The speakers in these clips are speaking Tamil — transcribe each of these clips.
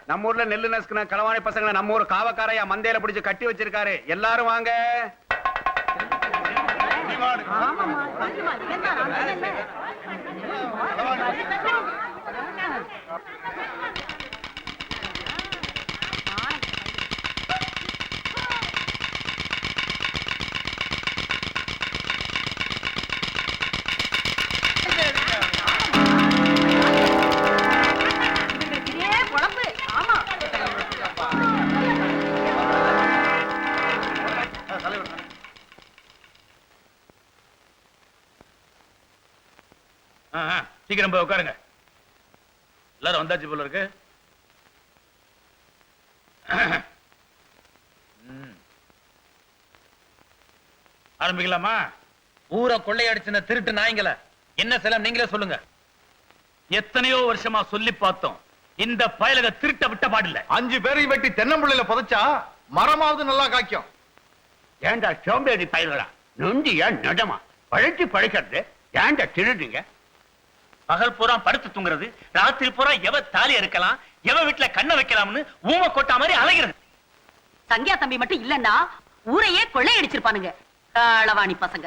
நம்ம ஊர்ல நெல்லு நசுக்குன களவாணி பசங்களை நம்ம ஊர் காவக்காரையா மந்தையில பிடிச்சு கட்டி வச்சிருக்காரு. எல்லாரும் வாங்க. சீக்கிரம் போய் உட்காருங்க. எல்லாரும் வந்தாச்சு போல இருக்கு. ஆரம்பிக்கலாமா? ஊரை கொள்ளையடிச்சின திருட்டு நாய்ங்கள என்ன செலம் நீங்களே சொல்லுங்க. எத்தனையோ வருஷமா சொல்லி பார்த்தோம், இந்த பயலக திருட்ட விட்ட பாடில்ல. 5 பேரையும் வெட்டி தென்னம்புள்ளையில புதைச்சா மரமாவது நல்லா காய்க்கும். ஏண்டா சோம்பேறி பயல்களா, நொண்டியா நடமா பழைச்சு பழைக்கிறது? ஏண்டா திருடுங்க? பகல் பூரா படுத்து தூங்குறது, ராத்திரி பூரா எவ தாலி இருக்கலாம், எவ வீட்டுல கண்ண வைக்கலாம்னு ஊமை கொட்டா மாதிரி அலைகிறது. சங்கியா தம்பி மட்டும் இல்லன்னா ஊரையே கொள்ளையடிச்சிருப்பானுங்க களவாணி பசங்க.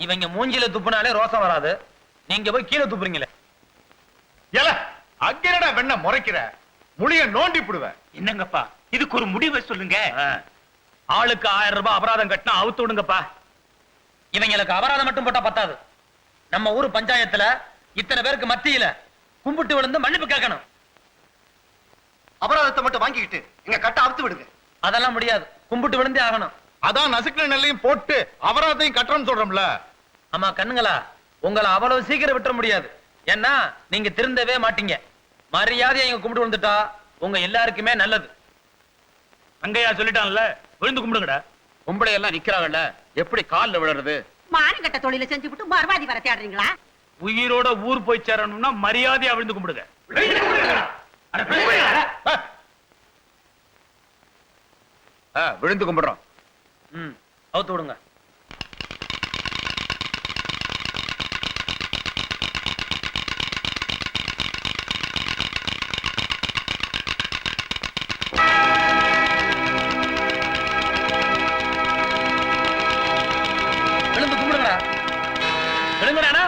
இவங்க மூஞ்சில துப்புனாலே ரோசம் வராது, நீங்க போய் கீழே துப்புறீங்களே. ஏல அங்கடா வெண்ண முறைக்கிற, முழிய நோண்டி புடுவேன். என்னங்கப்பா இதுக்கு ஒரு முடிவை சொல்லுங்க. ஆளுக்கு 1000 ரூபாய் அபராதம் கட்டினா அவுத்து விடுங்கப்பா. இவங்களுக்கு அபராதம் மட்டும் போட்டா பத்தாது. நம்ம ஊர் பஞ்சாயத்துல இத்தனை பேருக்கு மத்தியில கும்பிட்டு விழுந்து மன்னிப்பு கேட்கணும். அபராதத்தை மட்டும் வாங்கிக்கிட்டு எங்க கட்ட அவுத்து விடுங்க. அதெல்லாம் முடியாது, கும்பிட்டு விழுந்தே ஆகணும். அதான் நசுக்கிற நெல்லையும் போட்டு அபராதத்தையும் கட்டணும்னு சொல்றோம்ல. ஆமா கண்ணுங்களா, உங்களை அவ்வளவு சீக்கிரம் விட்டுற முடியாது. ஏன்னா நீங்க திருந்தவே மாட்டீங்க. மரியாதையை இங்க கும்பிட்டு விழுந்துட்டா உங்க எல்லாருக்குமே நல்லது. அங்கையா சொல்லிட்டான்ல, விழுந்து கும்பிடுங்கடா. பொம்பளை எல்லாம் நிக்கிறாங்கல்ல, எப்படி கால்ல விழுறது? மானங்கட்ட தொழில செஞ்சு விட்டு மறுவாதி வர தேடுறீங்களா? உயிரோட ஊர் போய் சேரணும்னா மரியாதையா விழுந்து கும்பிடுங்க. விழுந்து கும்பிடுறோம். ம் அவுத்து விடுங்க. விழுந்து கும்பிடுங்கடா. விழுங்குறானா?